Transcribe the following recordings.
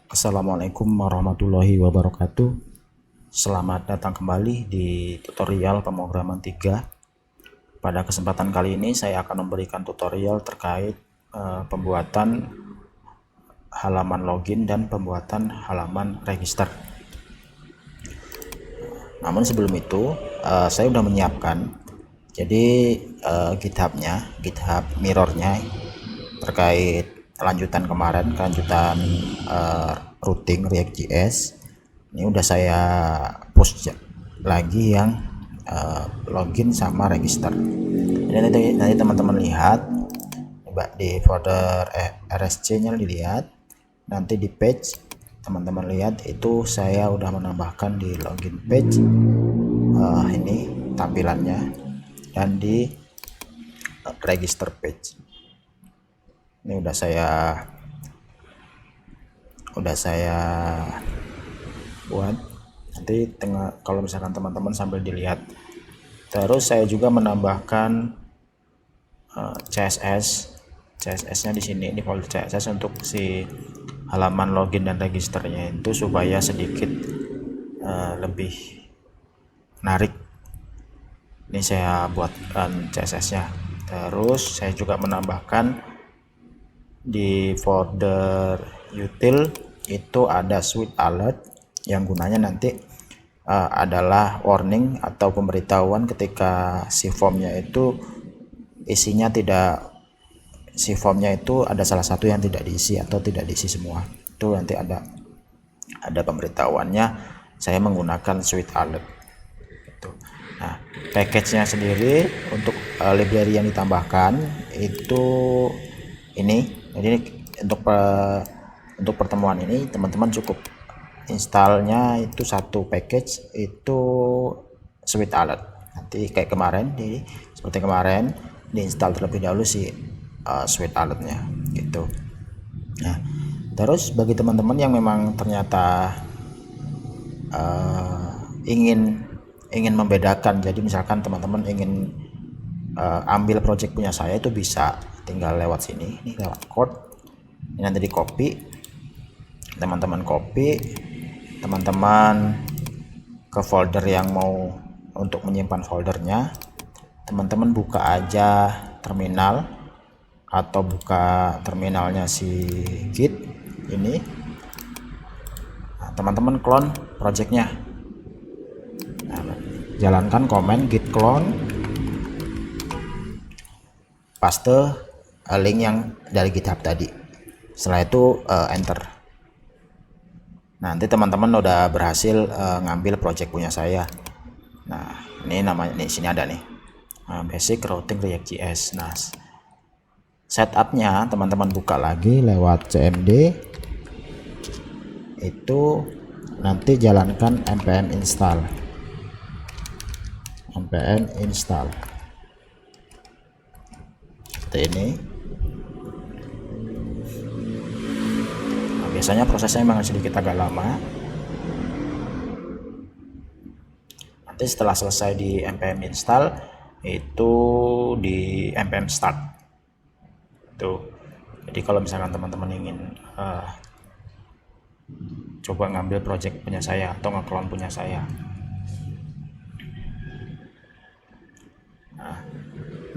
Assalamualaikum warahmatullahi wabarakatuh. Selamat datang kembali di tutorial pemrograman 3. Pada kesempatan kali ini saya akan memberikan tutorial terkait pembuatan halaman login dan pembuatan halaman register. Namun sebelum itu saya sudah menyiapkan jadi GitHub mirrornya terkait lanjutan kemarin, routing React.js. Ini udah saya post lagi yang login sama register. Jadi nanti teman-teman lihat di folder RSC-nya dilihat, nanti di page teman-teman lihat itu saya udah menambahkan di login page ini tampilannya, dan di register page ini udah saya buat. Nanti kalau misalkan teman-teman sambil dilihat. Terus saya juga menambahkan CSS-nya di sini, ini folder CSS untuk si halaman login dan registernya itu supaya sedikit lebih menarik. Ini saya buatkan CSS-nya. Terus saya juga menambahkan di folder util itu ada switch alert yang gunanya nanti adalah warning atau pemberitahuan ketika si formnya itu ada salah satu yang tidak diisi atau tidak diisi semua. Itu nanti ada pemberitahuannya. Saya menggunakan switch alert gitu. Nah, package-nya sendiri untuk library yang ditambahkan itu ini. Jadi untuk pertemuan ini teman-teman cukup installnya itu satu package, itu switch alert. Nanti kayak kemarin, seperti kemarin diinstal terlebih dahulu si switch alertnya gitu. Nah, terus bagi teman-teman yang memang ternyata ingin membedakan, jadi misalkan teman-teman ingin ambil project punya saya, itu bisa tinggal lewat sini, ini lewat code. Ini nanti di copy, teman-teman ke folder yang mau untuk menyimpan foldernya. Teman-teman buka aja terminal atau buka terminalnya si Git ini. Nah, teman-teman clone projectnya. Nah, jalankan command git clone, paste link yang dari GitHub tadi. Setelah itu enter. Nanti teman-teman udah berhasil ngambil project punya saya. Nah, ini namanya, di sini ada nih, basic routing React.js. Nah, setupnya teman-teman buka lagi lewat cmd, itu nanti jalankan npm install seperti ini. Nah, biasanya prosesnya memang sedikit agak lama. Nanti setelah selesai di npm install, itu di npm start tuh. Jadi kalau misalkan teman-teman ingin coba ngambil project punya saya atau nge-clone punya saya,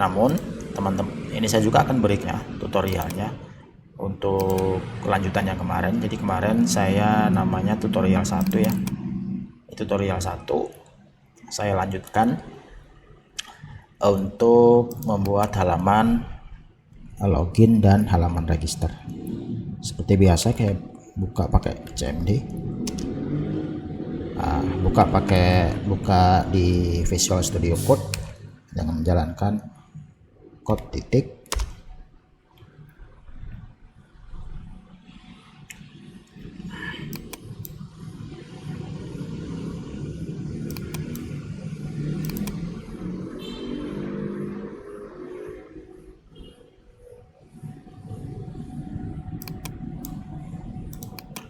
namun teman-teman, ini saya juga akan berikan tutorialnya untuk kelanjutan yang kemarin. Jadi kemarin saya namanya tutorial 1 ya. Tutorial 1 saya lanjutkan untuk membuat halaman login dan halaman register. Seperti biasa, kayak buka pakai cmd, buka di Visual Studio Code dengan menjalankan code titik.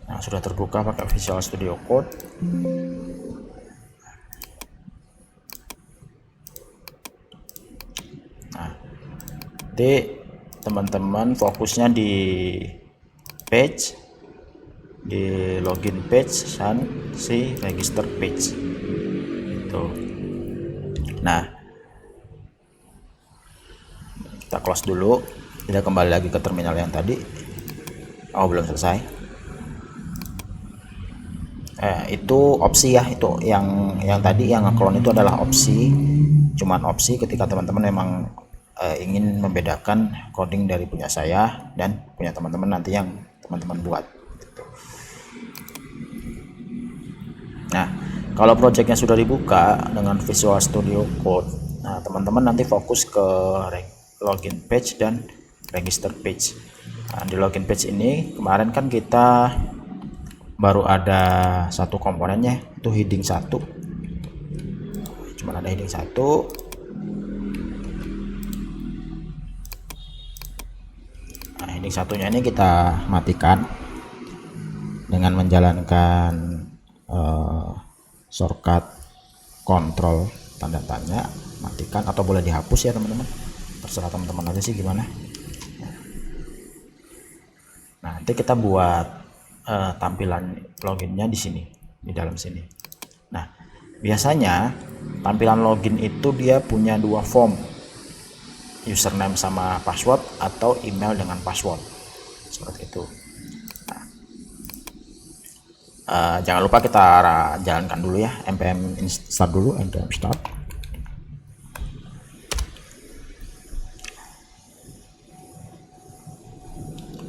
Nah, sudah terbuka pakai Visual Studio Code. Nah, nanti teman-teman fokusnya di page di login page dan si register page itu. Nah, kita close dulu, kita kembali lagi ke terminal yang tadi. Oh, belum selesai. Itu opsi ya, itu yang tadi yang nge-clone itu adalah opsi, cuman opsi ketika teman-teman memang ingin membedakan coding dari punya saya dan punya teman-teman nanti yang teman-teman buat gitu. Nah, kalau projectnya sudah dibuka dengan Visual Studio Code, nah teman-teman nanti fokus ke login page dan register page. Nah, di login page ini kemarin kan kita baru ada satu komponennya, itu heading 1, cuma ada heading 1. Nah, heading satunya ini kita matikan dengan menjalankan shortcut kontrol tanda tanya, matikan, atau boleh dihapus ya teman-teman, terserah teman-teman aja sih gimana. Nah, nanti kita buat tampilan loginnya di sini, di dalam sini. Nah, biasanya tampilan login itu dia punya dua form, username sama password atau email dengan password, seperti itu. Nah, jangan lupa kita jalankan dulu ya, npm start dulu, npm start.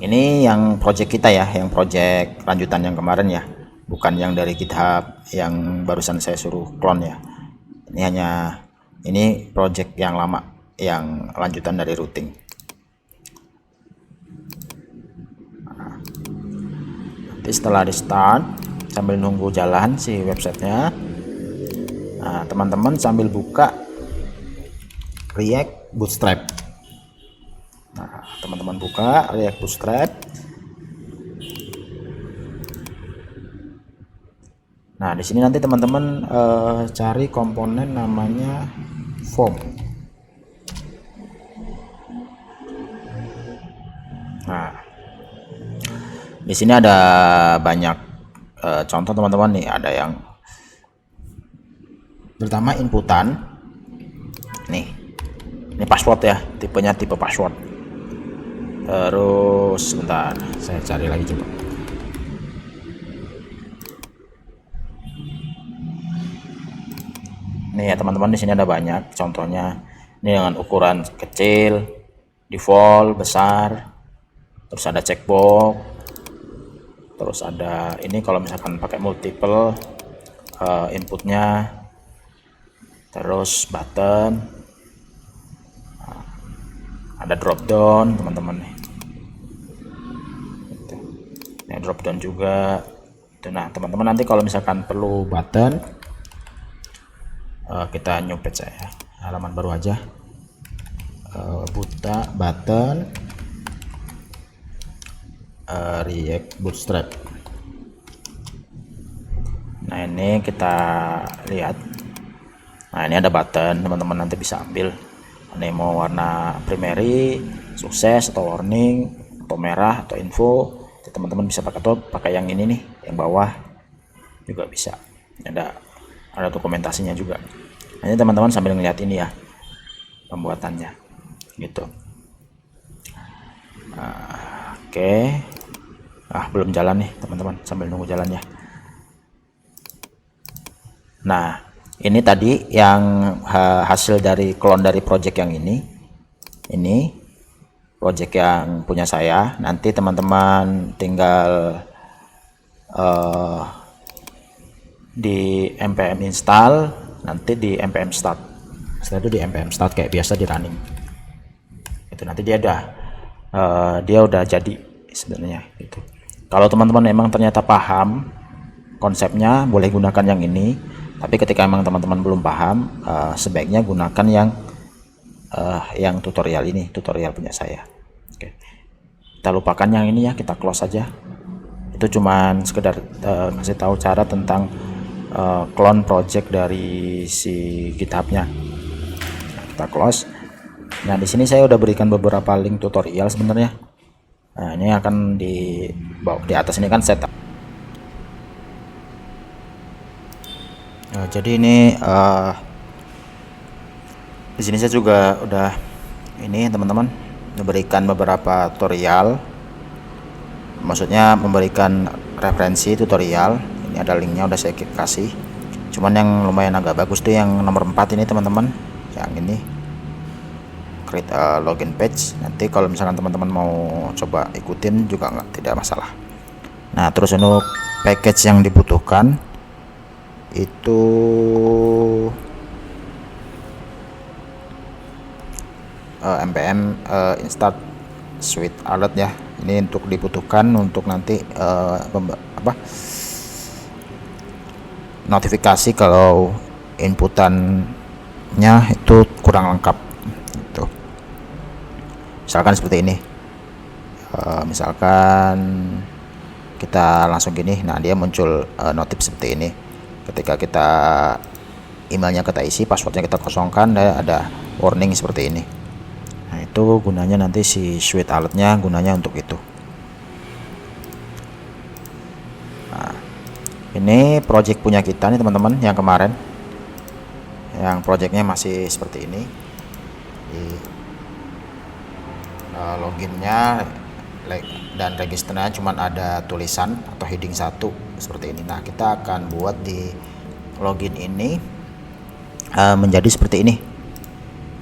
Ini yang project kita ya, yang project lanjutan yang kemarin ya, bukan yang dari GitHub yang barusan saya suruh clone ya. Ini project yang lama, yang lanjutan dari routing. Nah, nanti setelah di start, sambil nunggu jalan si websitenya, nah teman-teman sambil buka React Bootstrap. Nah, teman-teman buka React Bootstrap. Nah, di sini nanti teman-teman cari komponen namanya form. Nah, di sini ada banyak contoh teman-teman nih, ada yang pertama inputan. Nih, ini password ya, tipenya tipe password. Terus sebentar, saya cari lagi coba. Nih ya teman-teman, di sini ada banyak contohnya. Ini dengan ukuran kecil, default, besar, terus ada checkbox, terus ada ini kalau misalkan pakai multiple inputnya, terus button, ada drop down teman-teman nih. Ini drop down juga. Nah teman-teman nanti kalau misalkan perlu button, kita new page ya, halaman baru aja, buta button React Bootstrap. Nah ini kita lihat. Nah ini ada button, teman-teman nanti bisa ambil. Ini mau warna primary, sukses, atau warning, atau merah, atau info. Teman-teman bisa pakai yang ini nih, yang bawah juga bisa. Ada dokumentasinya juga. Ini teman-teman sambil ngeliat ini ya pembuatannya, gitu. Oke. Belum jalan nih teman-teman, sambil nunggu jalannya. Nah, ini tadi yang hasil dari clone dari project yang ini project yang punya saya. Nanti teman-teman tinggal di npm install, nanti di npm start. Setelah itu di npm start kayak biasa di running. Itu nanti dia udah jadi sebenarnya gitu. Kalau teman-teman memang ternyata paham konsepnya, boleh gunakan yang ini. Tapi ketika memang teman-teman belum paham, sebaiknya gunakan yang tutorial ini, tutorial punya saya. Oke. Kita lupakan yang ini ya, kita close saja. Itu cuman sekedar ngasih tahu cara tentang clone project dari si GitHub-nya. Nah, kita close. Nah, di sini saya udah berikan beberapa link tutorial sebenarnya. Nah, ini akan di atas ini kan setup. Jadi ini di sini saya juga udah ini teman-teman memberikan beberapa tutorial, maksudnya memberikan referensi tutorial. Ini ada linknya udah saya kasih. Cuman yang lumayan agak bagus tuh yang nomor 4 ini teman-teman, yang ini create a login page. Nanti kalau misalkan teman-teman mau coba ikutin juga tidak masalah. Nah, terus untuk package yang dibutuhkan itu npm install suite alert ya. Ini untuk dibutuhkan untuk nanti notifikasi kalau inputannya itu kurang lengkap gitu. Misalkan seperti ini, misalkan kita langsung gini, nah dia muncul notif seperti ini. Ketika kita emailnya kita isi, passwordnya kita kosongkan, ada warning seperti ini. Nah, itu gunanya nanti si suite alertnya gunanya untuk itu. Nah, ini project punya kita nih teman-teman, yang kemarin, yang projectnya masih seperti ini. Di loginnya dan registernya cuman ada tulisan atau heading 1 seperti ini. Nah, kita akan buat di login ini menjadi seperti ini,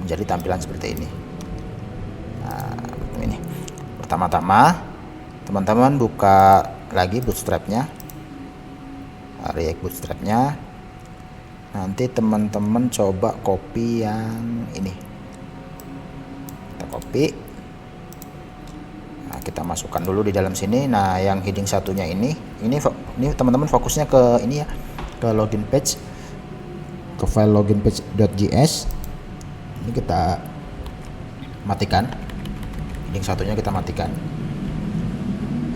menjadi tampilan seperti ini. Nah, ini pertama-tama teman-teman buka lagi bootstrapnya, React bootstrapnya. Nanti teman-teman coba copy yang ini, kita copy. Nah, kita masukkan dulu di dalam sini. Nah, yang heading satunya ini teman-teman fokusnya ke ini ya, ke login page, ke file login page.js. Ini kita matikan. Heading satunya kita matikan.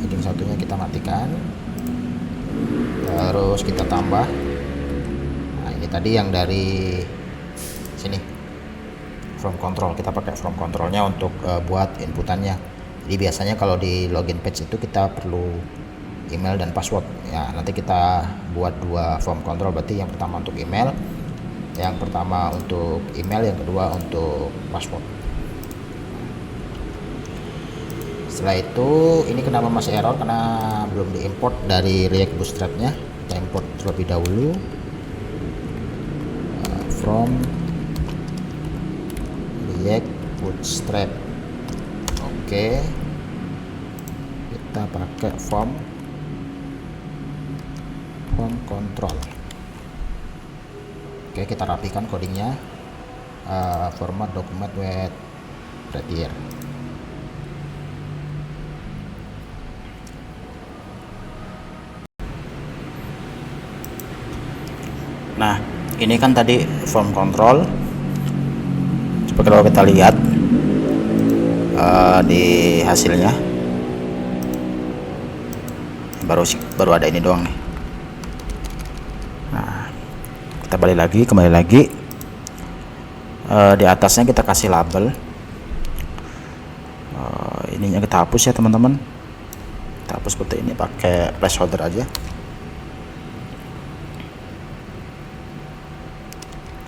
Heading satunya kita matikan. Terus kita tambah. Nah, ini tadi yang dari sini, from control. Kita pakai from controlnya untuk buat inputannya. Jadi biasanya kalau di login page itu kita perlu email dan password ya. Nanti kita buat 2 form control, berarti yang pertama untuk email, yang pertama untuk email, yang kedua untuk password. Setelah itu ini kenapa masih error, karena belum diimport dari React Bootstrapnya. Kita import terlebih dahulu from React Bootstrap. Oke, kita pakai form control. Oke, kita rapikan codingnya, format document with prettier. Nah, ini kan tadi form control. Coba kalau kita lihat di hasilnya, baru ada ini doang nih. Nah, kita kembali lagi di atasnya kita kasih label. Ininya kita hapus ya teman-teman. Kita hapus seperti ini, pakai placeholder aja.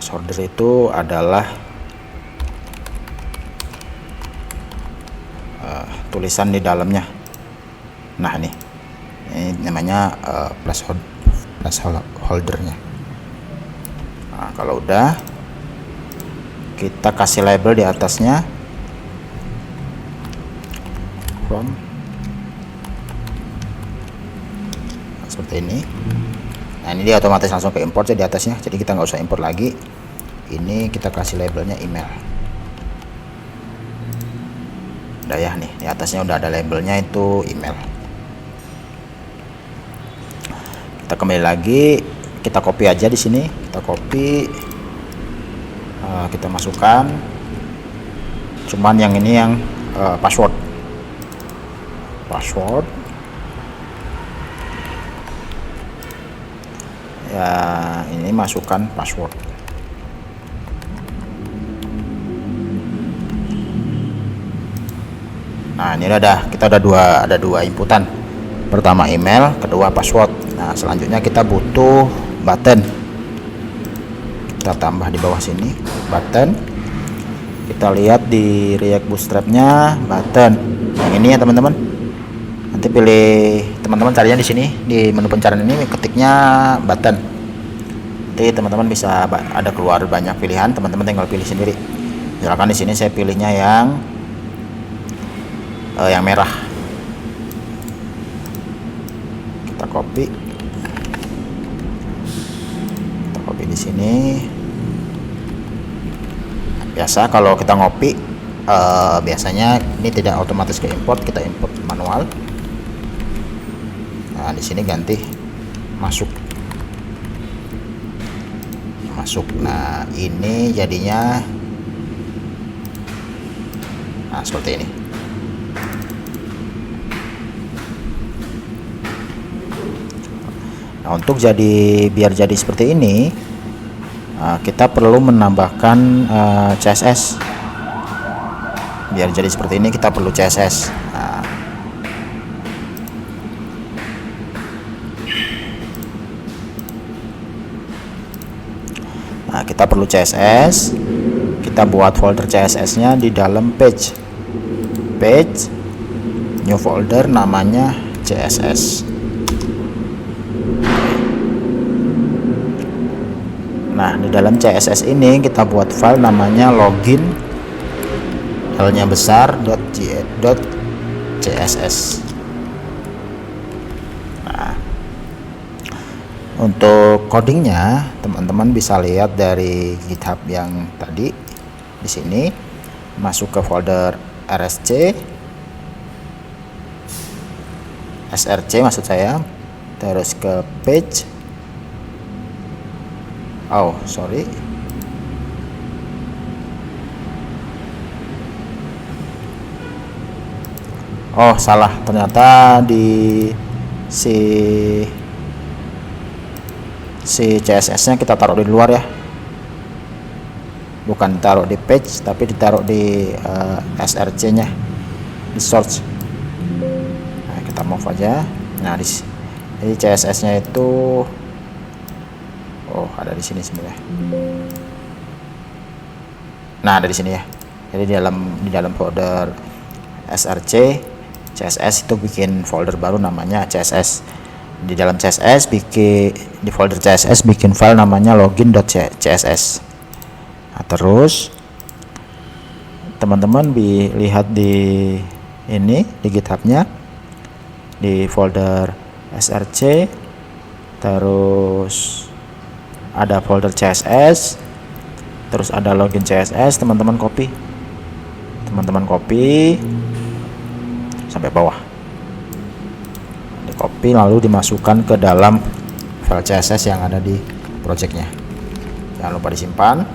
Placeholder itu adalah tulisan di dalamnya. Nah, ini namanya placeholdernya. Nah, kalau udah, kita kasih label di atasnya from, seperti ini. Nah, ini dia otomatis langsung ke import di atasnya, jadi kita nggak usah import lagi. Ini kita kasih labelnya email. Udah ya, nih di atasnya udah ada labelnya itu email. Kita kembali lagi, kita copy aja di sini, kita copy, kita masukkan. Cuman yang ini yang password ya, ini masukkan password. Nah, ini kita ada dua inputan. Pertama email, kedua password. Nah, selanjutnya kita butuh button. kita tambah di bawah sini button. Kita lihat di React Bootstrap-nya button yang ini ya teman-teman. Nanti pilih, teman-teman carinya di sini di menu pencarian ini, ketiknya button. Nanti teman-teman bisa ada keluar banyak pilihan, teman-teman tinggal pilih sendiri. Misalkan di sini saya pilihnya yang merah. Kita copy di sini. Biasa kalau kita ngopi biasanya ini tidak otomatis ke import, kita import manual. Nah di sini ganti masuk. Nah ini jadinya seperti ini. Nah untuk biar jadi seperti ini, kita perlu menambahkan CSS. Biar jadi seperti ini kita perlu CSS. Nah kita perlu CSS. Kita buat folder CSS-nya di dalam page, new folder namanya CSS. Nah di dalam CSS ini kita buat file namanya login, L-nya besar .css. Nah untuk codingnya teman-teman bisa lihat dari GitHub yang tadi. Di sini masuk ke folder src maksud saya, terus ke page. Salah, ternyata di si CSS nya kita taruh di luar ya, bukan ditaruh di page tapi ditaruh di src nya, di source. Nah, kita move aja. Nah di CSS nya itu ada di sini sebenarnya. Nah ada di sini ya. Jadi di dalam folder src CSS itu bikin folder baru namanya CSS. Di dalam CSS di folder CSS bikin file namanya login.css. Nah, terus teman-teman lihat di GitHub-nya di folder src, terus ada folder CSS, terus ada login CSS. Teman-teman copy sampai bawah, di copy lalu dimasukkan ke dalam file CSS yang ada di projectnya. Jangan lupa disimpan.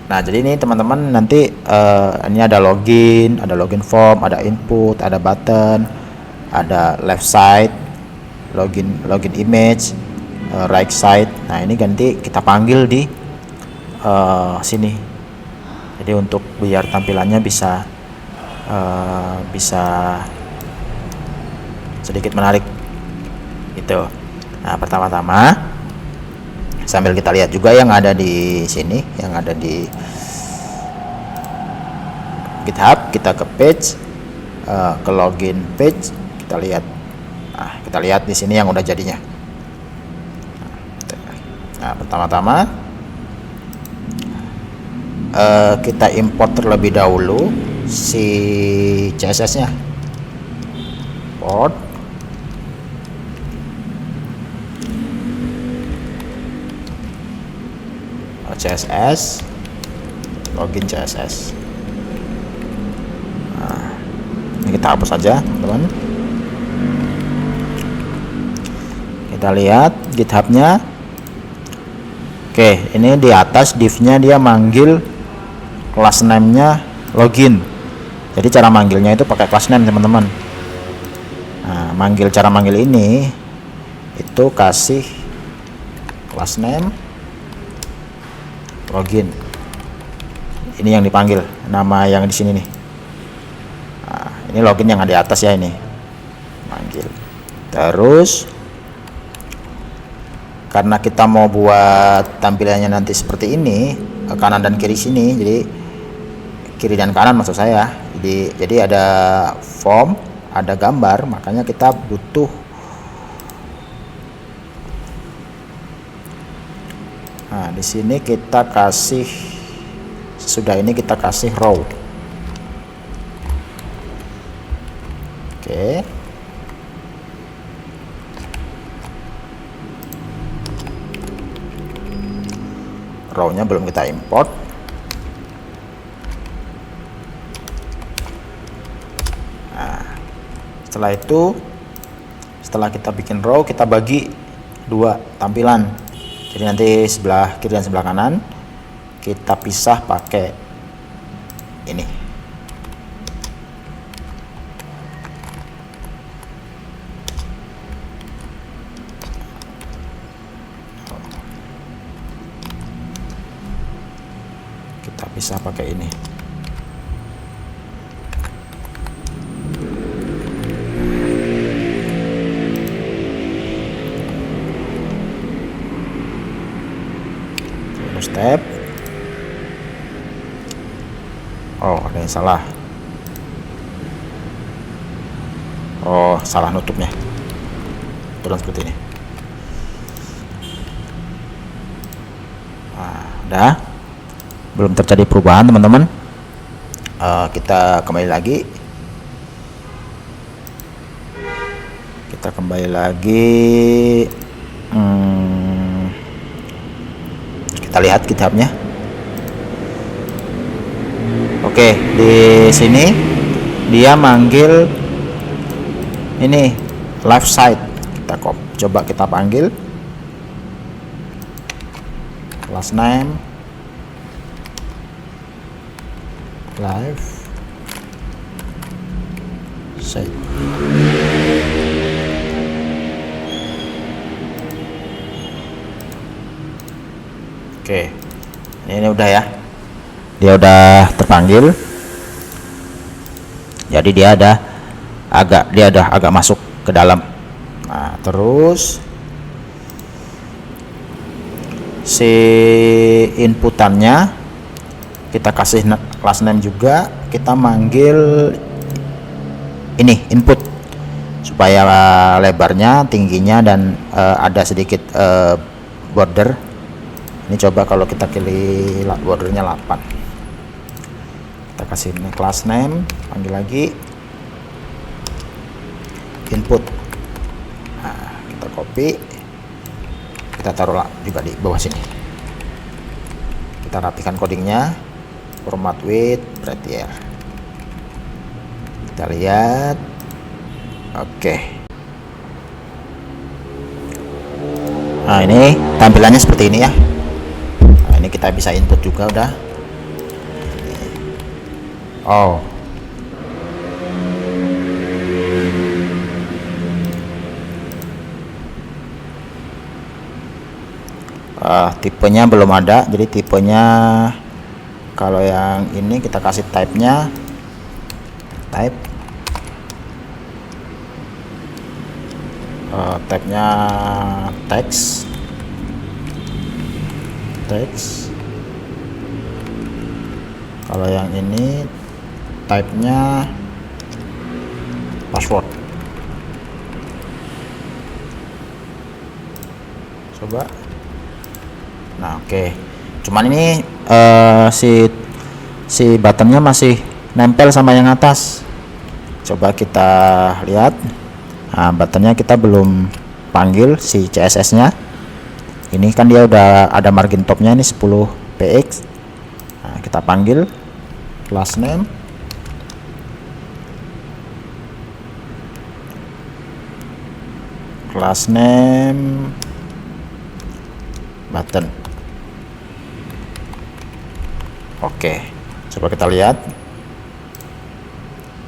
Nah jadi ini teman-teman nanti ini ada login form, ada input, ada button, ada left side, login image, right side. Nah ini ganti kita panggil di sini. Jadi untuk biar tampilannya bisa sedikit menarik gitu. Nah pertama-tama sambil kita lihat juga yang ada di sini, yang ada di GitHub, kita ke page, ke login page, kita lihat. Nah, kita lihat di sini yang udah jadinya. Nah, pertama-tama kita import terlebih dahulu si CSS-nya. Import. CSS, login CSS. Nah, ini kita hapus saja, teman-teman. Kita lihat GitHub-nya. Oke, ini di atas div-nya dia manggil class name-nya login. Jadi cara manggilnya itu pakai class name, teman-teman. Nah, cara manggil ini itu kasih class name login. Ini yang dipanggil, nama yang di sini nih. Nah, ini login yang ada di atas ya, ini manggil. Terus karena kita mau buat tampilannya nanti seperti ini, kanan dan kiri sini, jadi kiri dan kanan maksud saya, jadi ada form, ada gambar, makanya kita butuh di sini kita kasih, sesudah ini kita kasih row. Oke. Row-nya belum kita import. Nah, setelah itu, setelah kita bikin row, kita bagi dua tampilan. Jadi nanti sebelah kiri dan sebelah kanan kita pisah pakai ini. Kita pisah pakai ini. Step. Oh, ada yang salah. Oh, salah nutupnya. Turun seperti ini. Nah, udah. Belum terjadi perubahan, teman-teman. Kita kembali lagi. Kita kembali lagi. Kita lihat GitHub-nya. Oke, di sini dia manggil ini left side. Kita coba kita panggil class name live side. Oke, ini udah ya, dia udah terpanggil, jadi dia ada agak masuk ke dalam. Nah, terus si inputannya kita kasih class name juga, kita manggil ini input supaya lebarnya, tingginya, dan ada sedikit border. Ini coba kalau kita pilih bordernya 8, kita kasih ini class name, panggil lagi input. Nah, kita copy, kita taruh juga di bawah sini. Kita rapikan codingnya, format with prettier. Kita lihat. Oke. Nah, ini tampilannya seperti ini ya. Ini kita bisa input juga udah. Oh, tipenya belum ada, jadi tipenya kalau yang ini kita kasih type-nya type-nya text. Kalau yang ini type-nya password. Coba. Nah, oke. Cuman ini si buttonnya masih nempel sama yang atas. Coba kita lihat. Nah, buttonnya kita belum panggil si CSS-nya. Ini kan dia udah ada margin topnya ini 10 px. Nah, kita panggil class name button. Oke, coba kita lihat.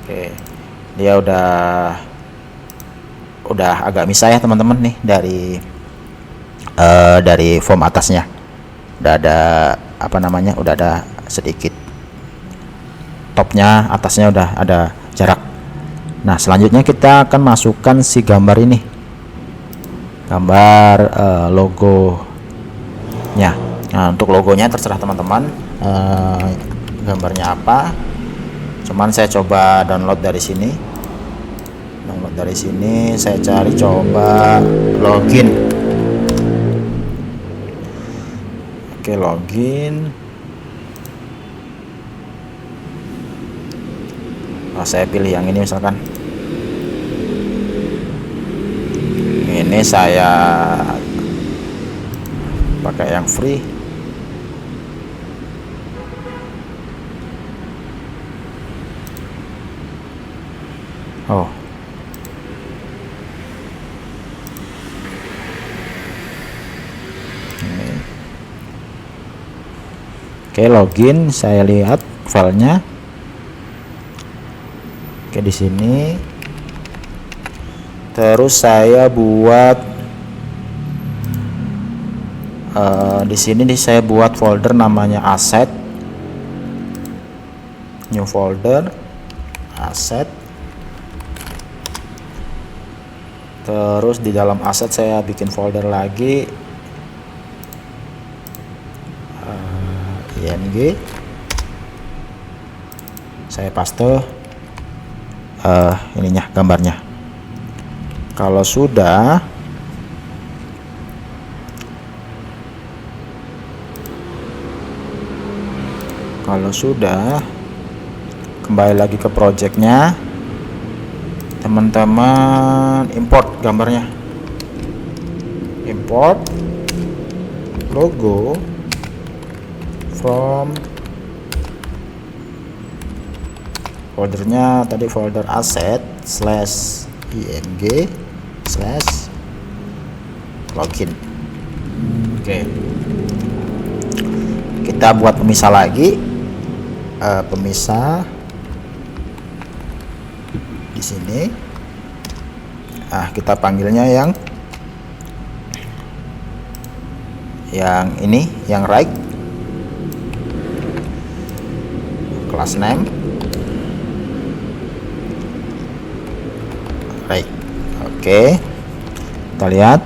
Oke, dia udah agak misah ya teman-teman nih dari form atasnya. Udah ada udah ada sedikit topnya, atasnya udah ada jarak. Nah, selanjutnya kita akan masukkan si gambar ini. gambar logonya. Nah, untuk logonya terserah teman-teman gambarnya apa. Cuman saya coba download dari sini. Saya cari coba login. Oke, login. Saya pilih yang ini misalkan. Ini saya pakai yang free. Oh, ini. Oke, login. Saya lihat filenya. Oke, di sini. Terus saya buat di sini saya buat folder namanya asset, new folder, asset. Terus di dalam aset saya bikin folder lagi, img. Saya paste ininya, gambarnya. Kalau sudah, kembali lagi ke projectnya, teman-teman import gambarnya, import logo from foldernya tadi, folder asset /img /login. Oke, kita buat pemisah lagi, pemisah di sini. Kita panggilnya yang ini, yang right, class name right. Oke, kita lihat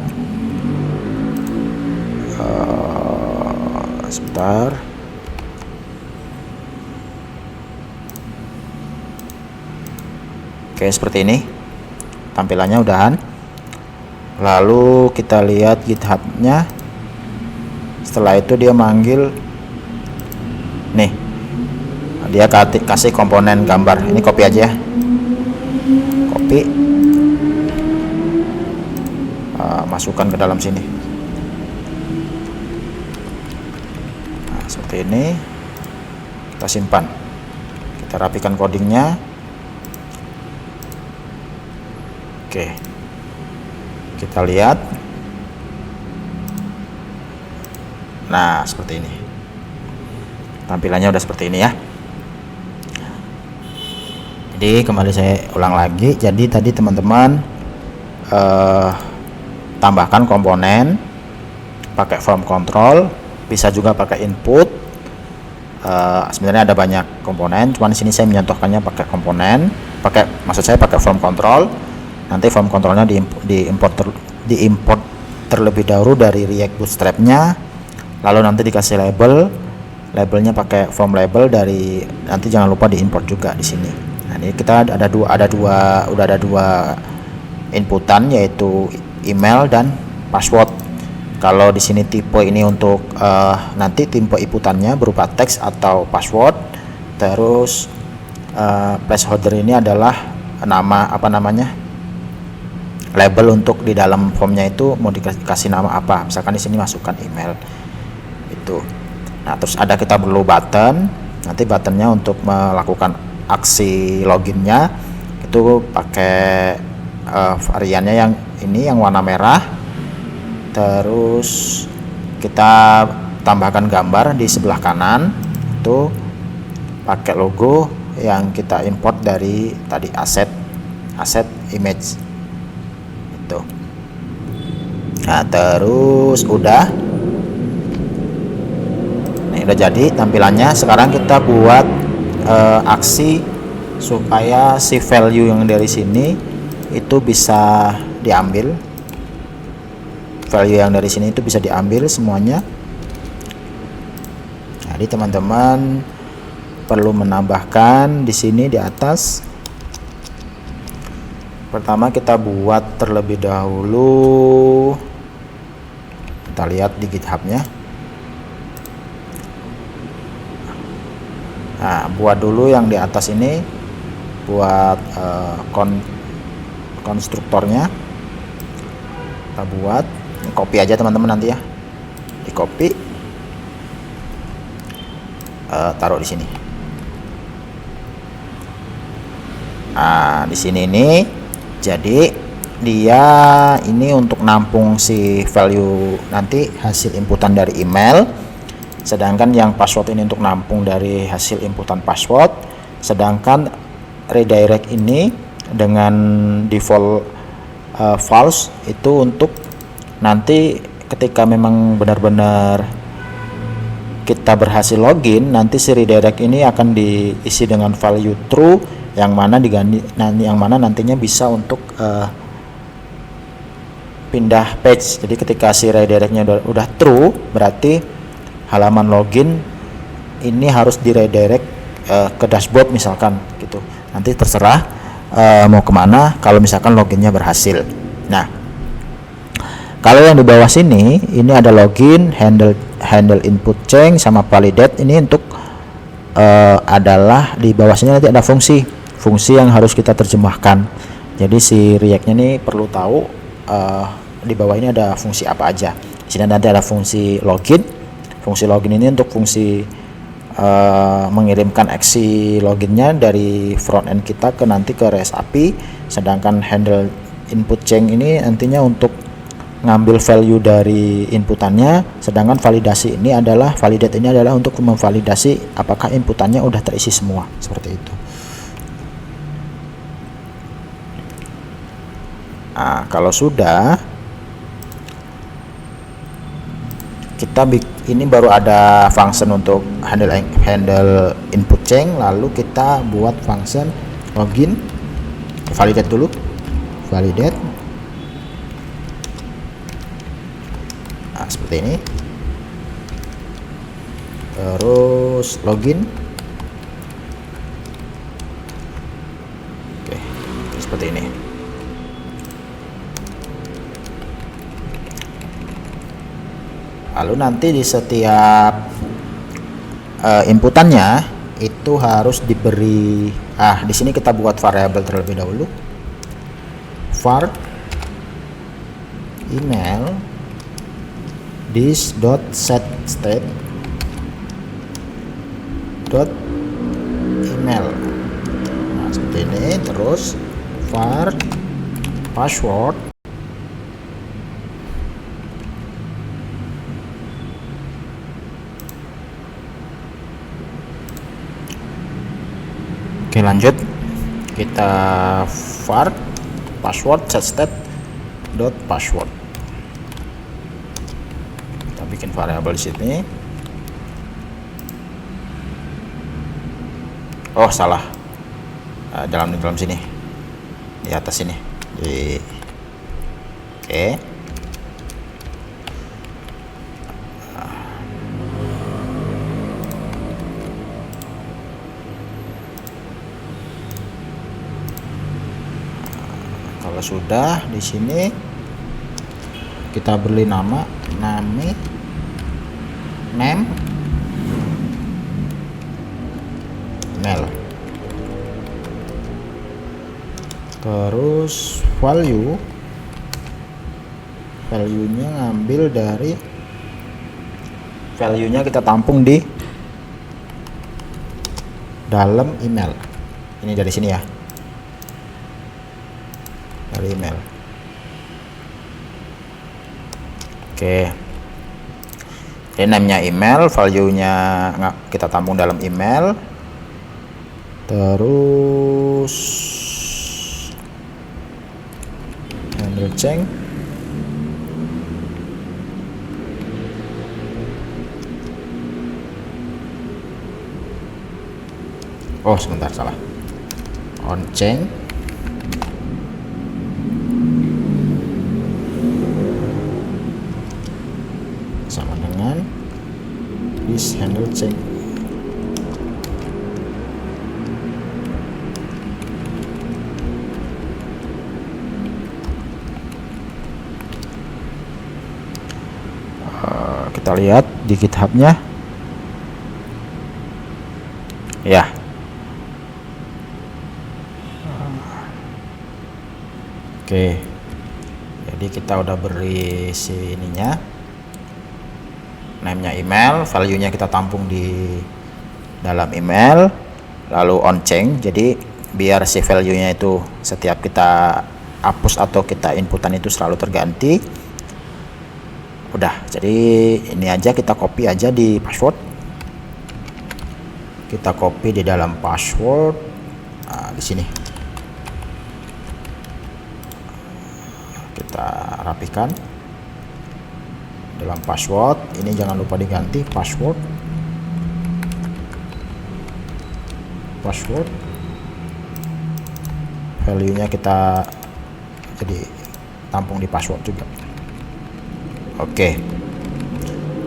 sebentar. Oke, seperti ini tampilannya udahan. Lalu kita lihat GitHub-nya. Setelah itu dia manggil nih, dia kasih komponen gambar. Ini copy aja ya, copy, masukkan ke dalam sini. Nah, seperti ini. Kita simpan, kita rapikan codingnya. Oke, kita lihat. Nah, seperti ini tampilannya, udah seperti ini ya. Jadi kembali saya ulang lagi. Jadi tadi teman-teman tambahkan komponen pakai form control, bisa juga pakai input. Sebenarnya ada banyak komponen, cuman di sini saya menyontohkannya pakai komponen, maksud saya pakai form control. Nanti form controlnya diimport terlebih dahulu dari React Bootstrap-nya, lalu nanti dikasih labelnya pakai form label dari, nanti jangan lupa diimport juga di sini. Nah, ini kita udah ada dua inputan, yaitu email dan password. Kalau di sini tipe ini untuk nanti tipe inputannya berupa teks atau password. Terus placeholder ini adalah label untuk di dalam formnya itu mau dikasih nama apa. Misalkan di sini masukkan email itu. Nah, terus kita perlu button. Nanti buttonnya untuk melakukan aksi loginnya itu pakai variannya yang ini, yang warna merah. Terus kita tambahkan gambar di sebelah kanan, itu pakai logo yang kita import dari tadi asset image itu. Nah, terus udah, ini udah jadi tampilannya. Sekarang kita buat aksi supaya si value yang dari sini itu bisa diambil. value yang dari sini itu bisa diambil semuanya. Jadi teman-teman perlu menambahkan di sini di atas. Pertama kita buat terlebih dahulu, kita lihat di GitHub-nya. Nah, buat dulu yang di atas ini, buat konstruktornya kita buat, copy aja teman-teman nanti ya, di copy, taruh di sini. Nah, di sini ini jadi dia ini untuk nampung si value nanti hasil inputan dari email, sedangkan yang password ini untuk nampung dari hasil inputan password, sedangkan redirect ini dengan default false itu untuk nanti ketika memang benar-benar kita berhasil login, nanti si redirect ini akan diisi dengan value true, yang mana diganti yang mana nantinya bisa untuk pindah page. Jadi ketika si redirectnya udah true, berarti halaman login ini harus di redirect ke dashboard misalkan gitu. Nanti terserah mau kemana kalau misalkan loginnya berhasil. Nah, kalau yang di bawah sini ini ada login, handle input change sama validate. Ini untuk adalah di bawah sini nanti ada fungsi yang harus kita terjemahkan. Jadi si React-nya ini perlu tahu di bawah ini ada fungsi apa aja. Di sini nanti ada fungsi login. Fungsi login ini untuk fungsi mengirimkan aksi loginnya dari front end kita ke nanti ke REST API. Sedangkan handle input change ini nantinya untuk ngambil value dari inputannya. Sedangkan validate ini adalah untuk memvalidasi apakah inputannya udah terisi semua, seperti itu. Nah, kalau sudah, kita ini baru ada function untuk handle input change, lalu kita buat function login, validate dulu, validate. Nah, seperti ini. Terus login. Oke, seperti ini. Lalu nanti di setiap inputannya itu harus diberi, di sini kita buat variabel terlebih dahulu, var email this.setState email. Nah, seperti ini. Terus var password Oke, lanjut kita var password setState.password. Kita bikin variabel di sini. Oh, salah. Dalam sini. Di atas sini. Oke. Kalau sudah, di sini kita beri nama, name email. Terus value-nya ngambil dari value-nya kita tampung di dalam email. Ini dari sini ya. Dari email. Oke. Ini namanya email, value-nya kita tampung dalam email. Terus handle change. Oh, sebentar, salah. On change. Yes, handle change. Kita lihat di GitHub-nya. Ya. Oke. Jadi kita udah beri si ininya, name-nya email, value-nya kita tampung di dalam email, lalu on change. Jadi biar si value-nya itu setiap kita hapus atau kita inputan itu selalu terganti. Udah, jadi ini aja kita copy aja di password. Kita copy di dalam password. Nah, di sini. Kita rapikan. Dalam password, ini jangan lupa diganti password. Password. Value-nya kita jadi tampung di password juga. Oke.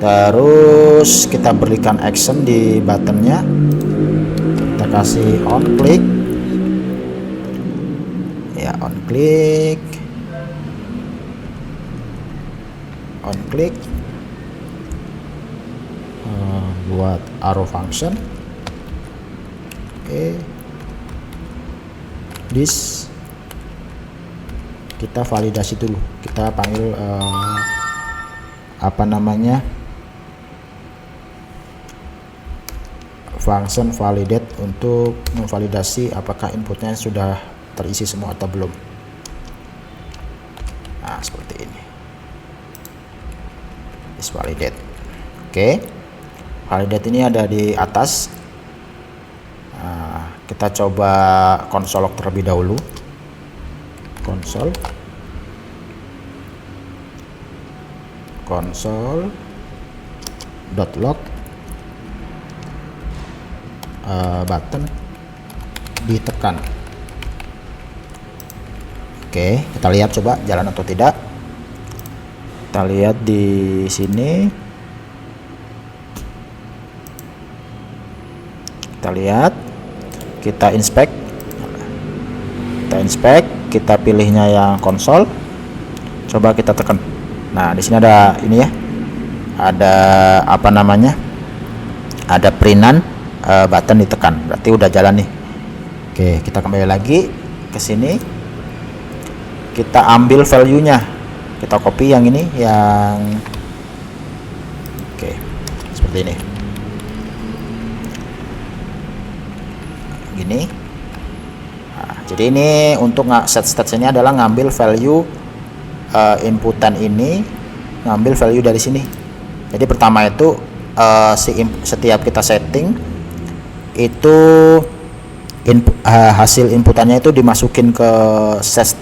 Terus kita berikan action di buttonnya. Kita kasih on click. Ya, on click. On click. Buat arrow function. Oke. This kita validasi dulu. Kita panggil apa namanya, function validate untuk memvalidasi apakah inputnya sudah terisi semua atau belum. Nah, seperti ini. Is validate. Oke. Validate ini ada di atas. Nah, kita coba konsol log terlebih dahulu. console.log button ditekan. Oke, kita lihat coba jalan atau tidak. Kita lihat di sini. Kita lihat, kita inspect, kita pilihnya yang konsol. Coba kita tekan. Nah, di sini ada ini ya, ada apa namanya, ada printan button ditekan, berarti udah jalan nih. Oke, kita kembali lagi ke sini, kita ambil value-nya, kita copy yang ini, yang oke, seperti ini, gini. Nah, jadi ini untuk set stats ini adalah ngambil value inputan ini, ngambil value dari sini. Jadi pertama itu setiap kita setting itu hasil inputannya itu dimasukin ke set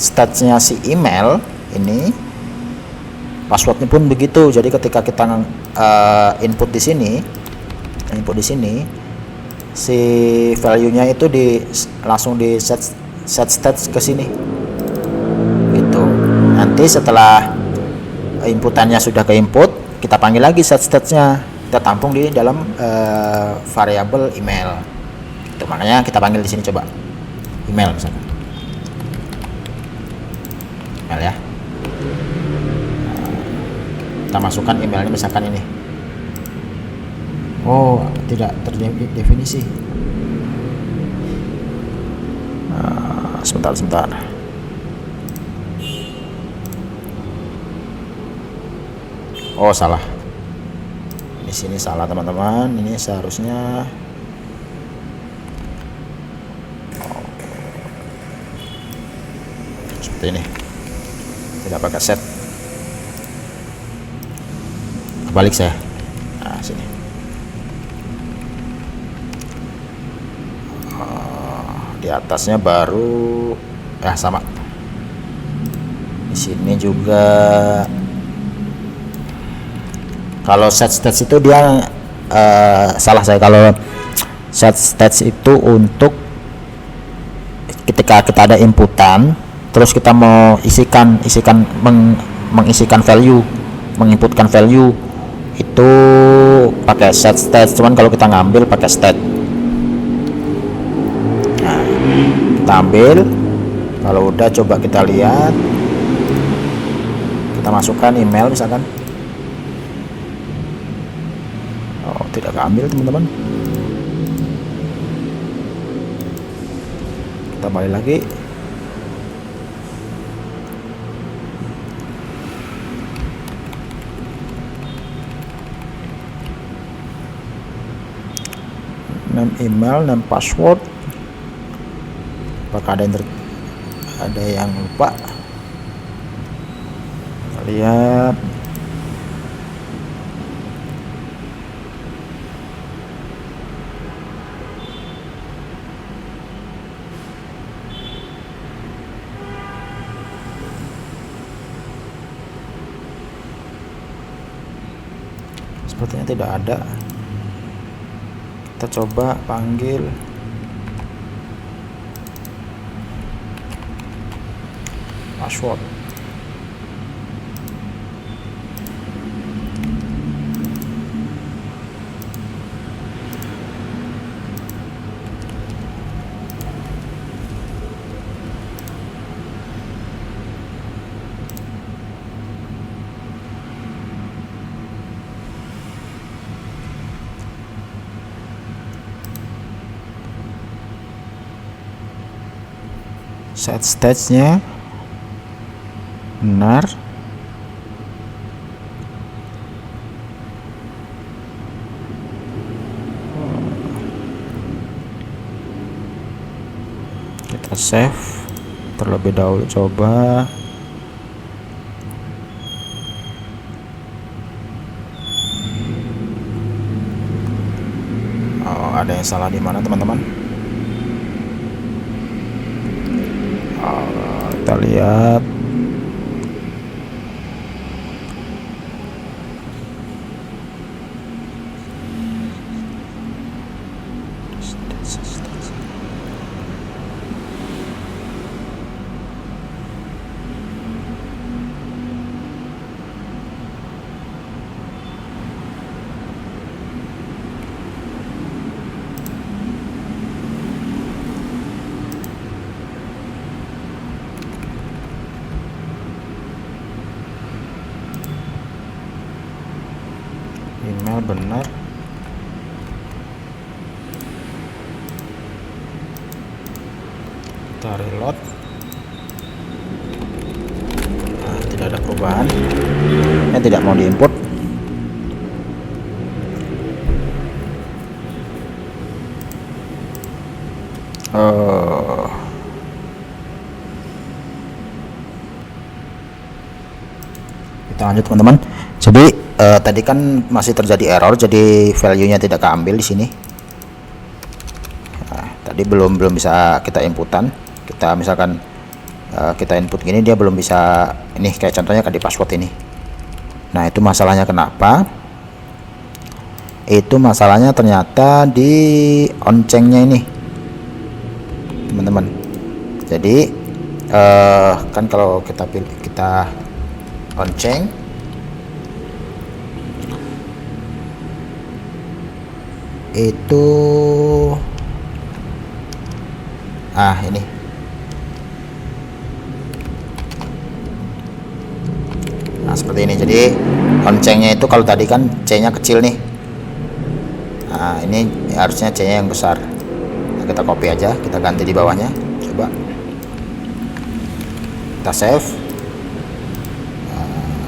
statsnya si email ini. Passwordnya pun begitu. Jadi ketika kita input di sini, si value-nya itu langsung di set stats ke sini. Nanti setelah inputannya sudah ke input, kita panggil lagi set statsnya, kita tampung di dalam variabel email. Itu makanya kita panggil di sini, coba email misalkan, email ya. Kita masukkan emailnya misalkan ini. Oh, tidak terdefinisi. Sebentar. Oh, salah. Di sini salah, teman-teman. Ini seharusnya seperti ini. Tidak pakai set. Kebalik saya. Nah, sini. Di atasnya baru sama. Di sini juga. Kalau set stats itu dia salah saya. Kalau set stats itu untuk ketika kita ada inputan, terus kita mau mengisikan value, menginputkan value. itu pakai set state, cuman kalau kita ngambil pakai state. Nah, kita ambil, kalau udah coba kita lihat, kita masukkan email misalkan. Oh, tidak keambil teman-teman. Kita balik lagi. Name email, name password. Apakah ada yang lupa? Kita lihat. Sepertinya tidak ada. Kita coba panggil. Password. Set stage-nya benar. Kita save terlebih dahulu, coba. Oh, ada yang salah di mana teman-teman? Kita lihat. Email benar. Kita reload. Nah, tidak ada perubahan. Ini tidak mau diinput. Kita lanjut teman-teman. Jadi tadi kan masih terjadi error, jadi value-nya tidak keambil di sini. Nah, tadi belum bisa kita inputan. Kita misalkan kita input gini, dia belum bisa. Ini kayak contohnya kan di password ini. Nah, itu masalahnya kenapa? Itu masalahnya ternyata di oncengnya ini, teman-teman. Jadi kan kalau kita pilih, kita onceng, itu ini seperti ini. Jadi oncengnya itu kalau tadi kan C nya kecil nih, nah ini harusnya C nya yang besar. Nah, kita copy aja, kita ganti di bawahnya, coba kita save,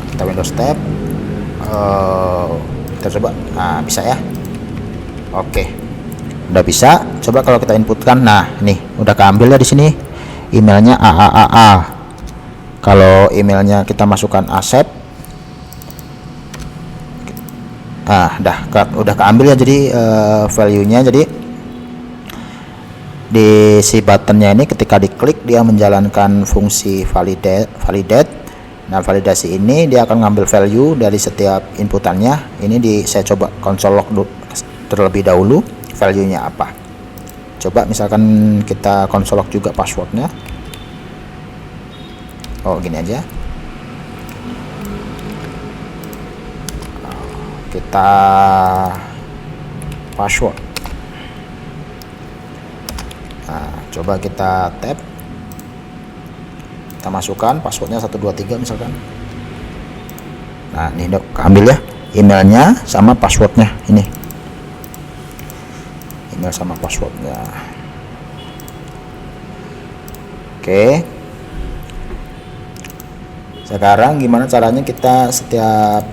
kita Windows tab, kita coba. Nah, bisa ya. Oke, udah bisa. Coba kalau kita inputkan, nah nih udah keambil ya di sini emailnya AAAA. Kalau emailnya kita masukkan accept, udah keambil ya. Jadi value-nya, jadi di si buttonnya ini ketika diklik dia menjalankan fungsi validate. Nah, validasi ini dia akan ngambil value dari setiap inputannya. Ini saya coba console log terlebih dahulu, value-nya apa. Coba misalkan kita console log juga passwordnya. Oh, gini aja. kita password. Nah, coba kita tap, kita masukkan passwordnya 123 misalkan. Nah, ini udah ambil ya emailnya sama passwordnya, ini email sama passwordnya. Oke, sekarang gimana caranya kita setiap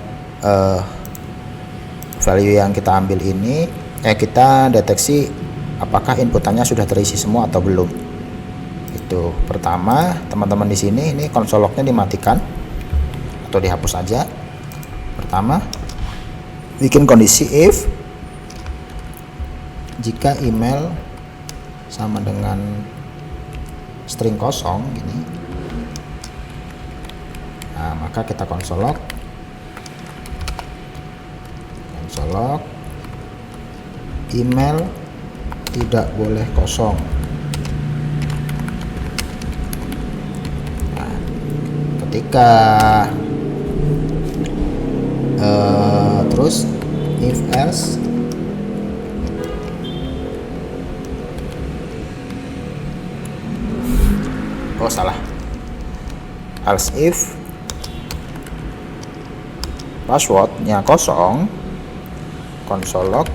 value yang kita ambil ini kita deteksi apakah inputannya sudah terisi semua atau belum. Itu pertama, teman-teman di sini ini konsol lognya dimatikan atau dihapus saja. Pertama, bikin kondisi if jika email sama dengan string kosong gini. Nah, maka kita konsol log email tidak boleh kosong. Nah, ketika terus if else else if passwordnya kosong, konsol log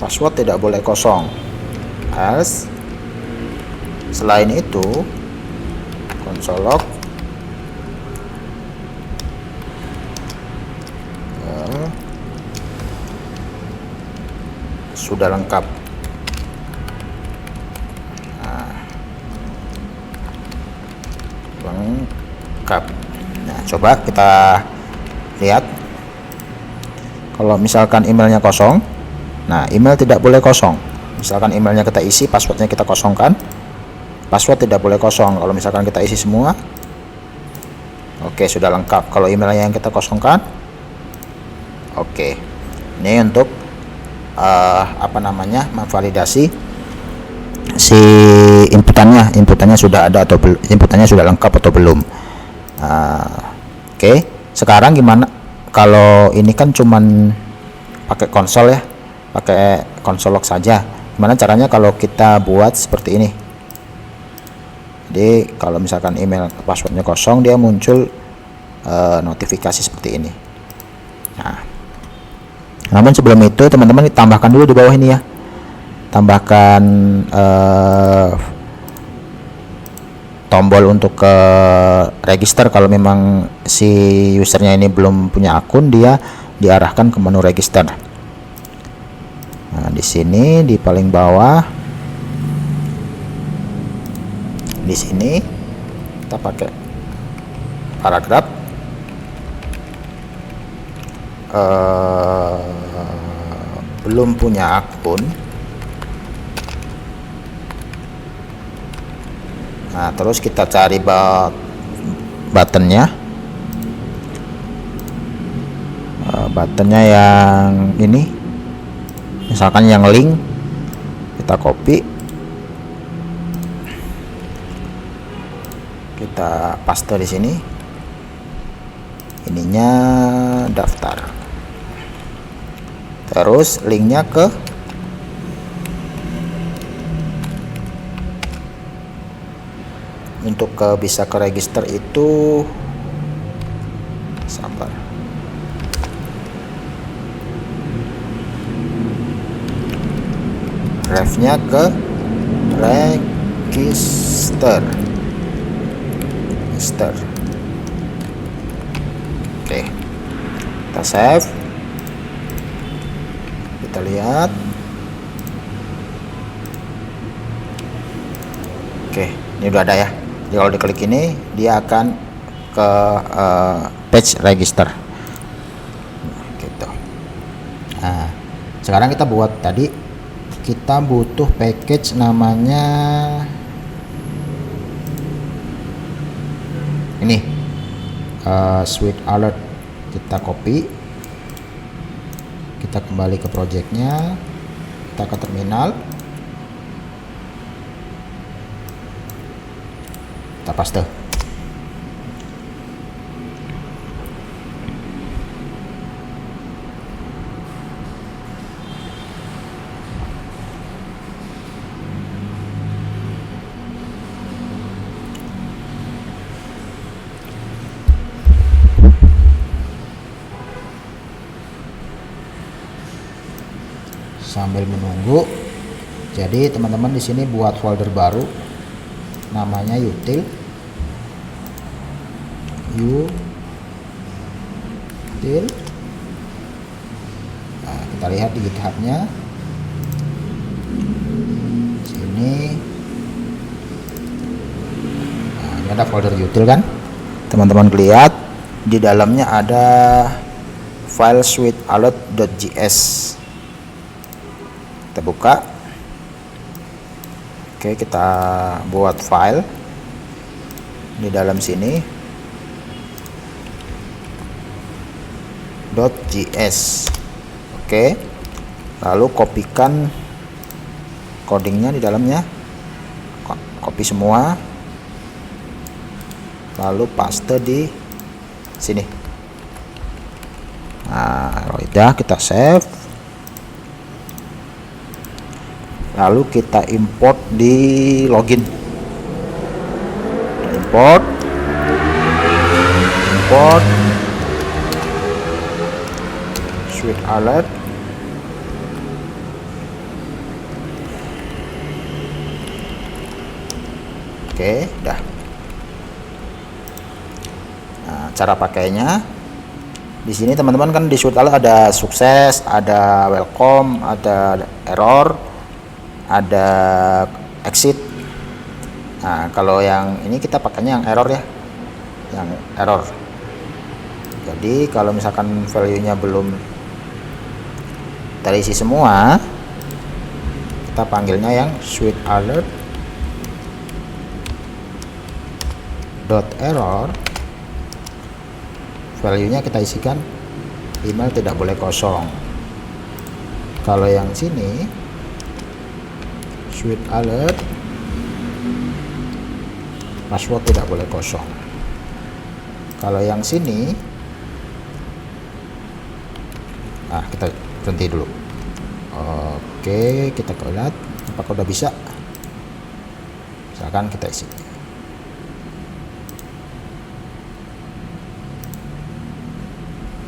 password tidak boleh kosong. Else selain itu konsol log sudah lengkap. Nah, coba kita lihat kalau misalkan emailnya kosong. Nah, email tidak boleh kosong. Misalkan emailnya kita isi, passwordnya kita kosongkan, password tidak boleh kosong. Kalau misalkan kita isi semua, oke, sudah lengkap. Kalau emailnya yang kita kosongkan, oke, ini untuk memvalidasi si inputannya sudah ada atau belum, inputannya sudah lengkap atau belum. Oke, sekarang gimana kalau ini kan cuman pakai konsol ya, pakai konsol log saja. Gimana caranya kalau kita buat seperti ini? Jadi kalau misalkan email passwordnya kosong, dia muncul notifikasi seperti ini. Nah, namun sebelum itu teman-teman ditambahkan dulu di bawah ini ya, tambahkan tombol untuk ke register. Kalau memang si usernya ini belum punya akun, dia diarahkan ke menu register. Nah, di sini di paling bawah, di sini kita pakai paragraf belum punya akun. Nah, terus kita cari buttonnya, buttonnya yang ini, misalkan yang link, kita copy, kita paste di sini, ininya daftar, terus linknya ke untuk bisa ke register itu, sabar, drive-nya ke register. Oke, kita save, kita lihat. Oke, ini udah ada ya. Jadi kalau diklik ini, dia akan ke page register gitu. Nah, sekarang kita buat, tadi kita butuh package namanya ini, Sweet Alert. Kita copy, kita kembali ke projectnya, kita ke terminal, kita paste. sambil menunggu. Jadi teman-teman di sini buat folder baru namanya util. Nah, kita lihat di GitHub-nya. Sini. Nah, ini ada folder util kan? Teman-teman lihat di dalamnya ada file suitealert.js. Kita buka. Oke, kita buat file di dalam sini .js. Oke, lalu kopikan codingnya di dalamnya, copy semua, lalu paste di sini. Nah, kalau udah kita save, lalu kita import di login. Import suitealert. Oke, dah. Nah, cara pakainya di sini teman-teman kan di suitealert ada sukses, ada welcome, ada error, ada exit. Nah, kalau yang ini kita pakainya yang error ya, yang error. Jadi kalau misalkan value-nya belum terisi semua, kita panggilnya yang suitealert.error. Value-nya kita isikan email tidak boleh kosong. Kalau yang sini suitealert password tidak boleh kosong. Kalau yang sini, nah kita berhenti dulu. Oke, kita lihat apakah udah bisa. Misalkan kita isi.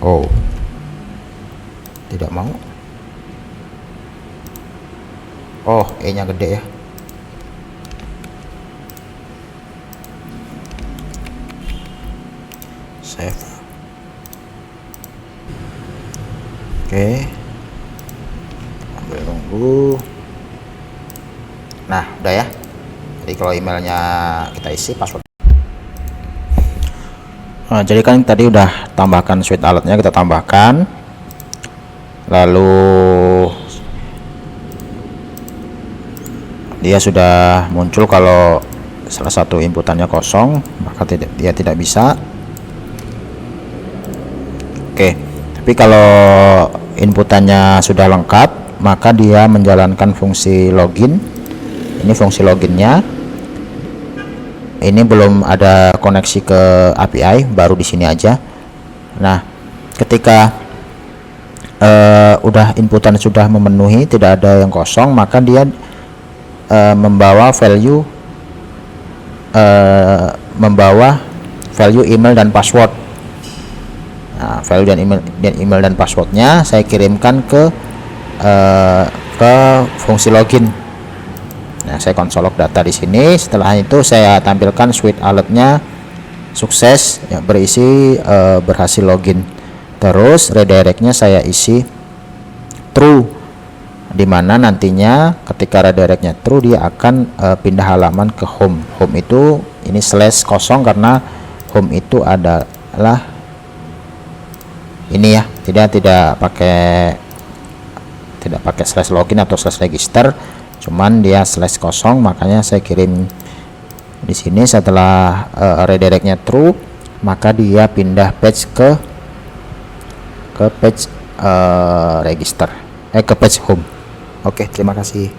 Oh, tidak mau. Oh, E-nya gede ya. Save. Oke, ambil tunggu. Nah, udah ya. Jadi kalau emailnya kita isi password. Nah, jadi kan tadi udah tambahkan suitealertnya, kita tambahkan. Lalu dia sudah muncul kalau salah satu inputannya kosong, maka dia tidak bisa. Oke, tapi kalau inputannya sudah lengkap, maka dia menjalankan fungsi login. Ini fungsi loginnya. Ini belum ada koneksi ke API, baru di sini aja. Nah, ketika udah inputan sudah memenuhi, tidak ada yang kosong, maka dia membawa value email dan password. Nah, value dan email dan passwordnya saya kirimkan ke fungsi login. Nah, saya konsol log data di sini. Setelah itu saya tampilkan suitealertnya sukses, ya, berisi berhasil login. Terus redirectnya saya isi true, dimana nantinya ketika redirectnya true dia akan pindah halaman ke home. Home itu ini /0 karena home itu adalah ini ya, tidak pakai /login atau /register, cuman dia /0, makanya saya kirim di sini. Setelah redirectnya true, maka dia pindah page ke page register, ke page home. Oke, terima kasih.